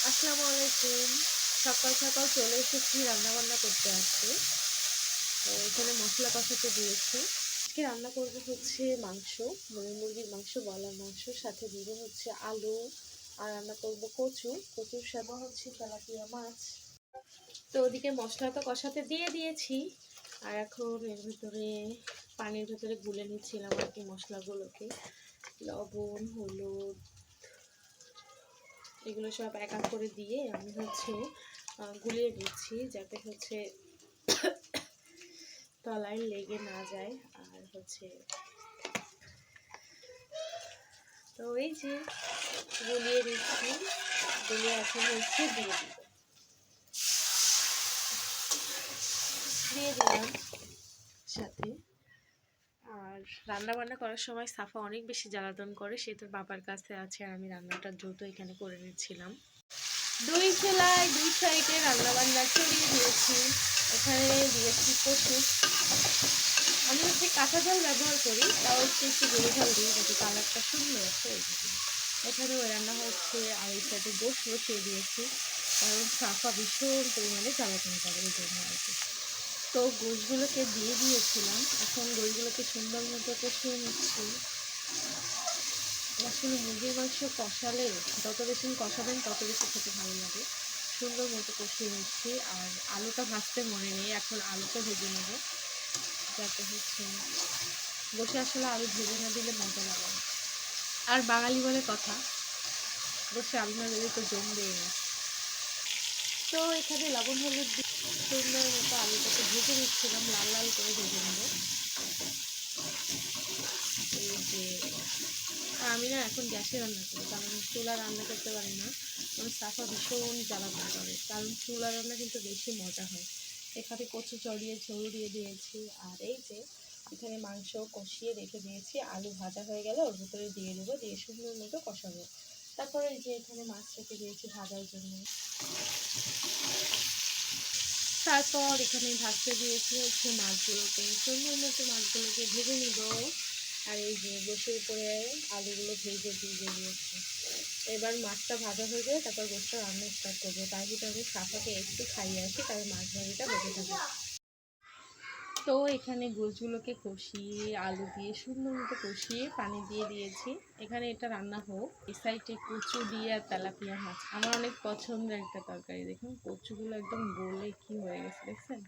আসসালামু আলাইকুম। সকাল সকাল চলে এসেছি রান্না বান্না করতে আজকে। তো এখানে মশলা কষাতে দিয়েছি। আজকে রান্না করব হচ্ছে মাংস, মুরগির মাংস, বলার মাংস, সাথে দিব হচ্ছে আলু, আর রান্না করব কচুর সাথে হচ্ছে তেলাপিয়া মাছ। তো ওদিকে মশলা তো কষাতে দিয়ে দিয়েছি, আর এখন এর ভিতরে পানির ভিতরে গুলে নিচ্ছিলাম আর কি মশলাগুলোকে। লবণ, হলুদ, এগুলো সব এক এক করে দিয়ে আমি হচ্ছে গুলিয়ে দিচ্ছি, যাতে হচ্ছে তলায় লেগে না যায়। আর হচ্ছে তো এই যে গুলিয়ে দিচ্ছি, গুলিয়ে এখন হচ্ছে দিয়ে দিলাম সাথে। আর রান্না বান্না করার সময় সাফা অনেক বেশি জ্বালাতন করে, সে তোর বাবার কাছে আছে, আর আমি রান্নাটা দ্রুত এখানে করে নিচ্ছিলাম। দুই চুলায় দুই সাইডে রান্না বান্না চড়িয়ে দিয়েছি। এখানে দিয়েছি কচু। আমি হচ্ছে কাঁচা ঝাল ব্যবহার করি, তাও হচ্ছে একটু গরু ঝাল দিই যাতে কালারটা সুন্দর আসে। এখানে রান্না হচ্ছে, আর এই সাইডে গোশ বসিয়ে দিয়েছি, কারণ সাফা ভীষণ পরিমাণে জ্বালাতন করে এই জন্য আর কি। তো গোশগুলোকে দিয়ে দিয়েছিলাম, এখন গোশগুলোকে সুন্দর মতো কষিয়ে নিচ্ছি। আসলে মুরগির মাংস কষালে যত বেশি কষাবেন তত বেশি খেতে ভালো লাগে। সুন্দর মতো কষিয়ে নিচ্ছি, আর আলুটা ভাজতে মনে নেই, এখন আলুটা ভেজে নেব, যাতে হচ্ছে বসে আসলে আলু ভেজে না দিলে মজা লাগে না। আর বাঙালি বলে কথা, বসে আলু না দিলে তো জমবেই না। তো এখানে লবণ হলুদ দিয়ে সুন্দর মতো আলুটাকে ভেজে নিচ্ছিলাম, লাল লাল করে ভেজে নেব। এই যে আমি না এখন গ্যাসে রান্না করি, কারণ চুলা রান্না করতে পারি না। আমার সাফা ভীষণ জ্বালাতন করে, কারণ চুলা রান্না কিন্তু বেশি মজা হয়। এখানে কচু চড়িয়ে ঝোল দিয়ে দিয়েছি, আর এই যে এখানে মাংস কষিয়ে রেখে দিয়েছি, আলু ভাজা হয়ে গেলে ওর ভিতরে দিয়ে দেবো, দিয়ে সুন্দর মতো কষাবো। তারপরে এই যে এখানে মাছ রেখে দিয়েছি ভাজার জন্য। তারপর এখানে ভাজতে দিয়েছি হচ্ছে মাছগুলোকে, সুন্দর মতো মাছগুলোকে ভেজে নিব। আর এই যে গোশের উপরে আলুগুলো ভেজে দিয়ে দিয়েছি। এবার মাছটা ভাজা হয়ে গেলে তারপর গোশটা রান্না স্টার্ট করবো। তার ভিতরে আমি সাফাকে একটু খাইয়ে আসি, কারণ মাছ ভাজিটা হতে থাকে। তো এখানে গোশগুলোকে কষিয়ে আলু দিয়ে সুন্দর মতো কষিয়ে পানি দিয়ে দিয়েছি। এখানে এটা রান্না হোক, এই সাইডে কচু দিয়ে আর তেলাপিয়া মাছ আমার অনেক পছন্দের একটা তরকারি। দেখুন কচুগুলো একদম গলে কি হয়ে গেছে দেখছেন।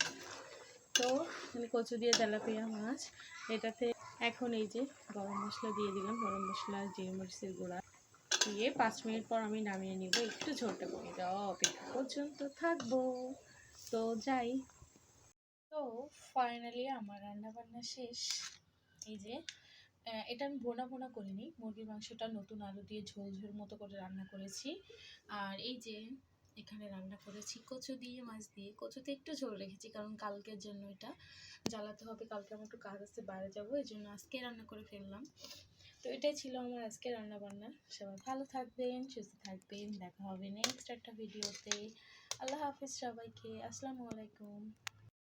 তো মানে কচু দিয়ে তেলাপিয়া মাছ এটাতে এখন এই যে গরম মশলা দিয়ে দিলাম, গরম মশলা, জিরে মরিচের গুঁড়া দিয়ে 5 মিনিট পর আমি নামিয়ে নিব। একটু ঝোলটা কমে যাওয়া অপেক্ষা পর্যন্ত থাকবো। তো যাই। তো ফাইনালি আমার রান্না বান্না শেষ। এই যে এটা আমি ভোনা ভোনা করিনি, মুরগির মাংসটা নতুন আলু দিয়ে ঝোল ঝোল মতো করে রান্না করেছি। আর এই যে এখানে রান্না করেছি কচু দিয়ে, মাছ দিয়ে। কচুতে একটু ঝোল রেখেছি, কারণ কালকের জন্য এটা জ্বালাতে হবে, কালকে আমার একটু কাজ আছে, বাইরে যাবো, এই জন্য আজকে রান্না করে ফেললাম। তো এটাই ছিল আমার আজকে রান্না বান্না। সবাই ভালো থাকবেন, সুস্থ থাকবেন, দেখা হবে নেক্সট একটা ভিডিওতে। আল্লাহ হাফিজ সবাইকে, আসসালামু আলাইকুম।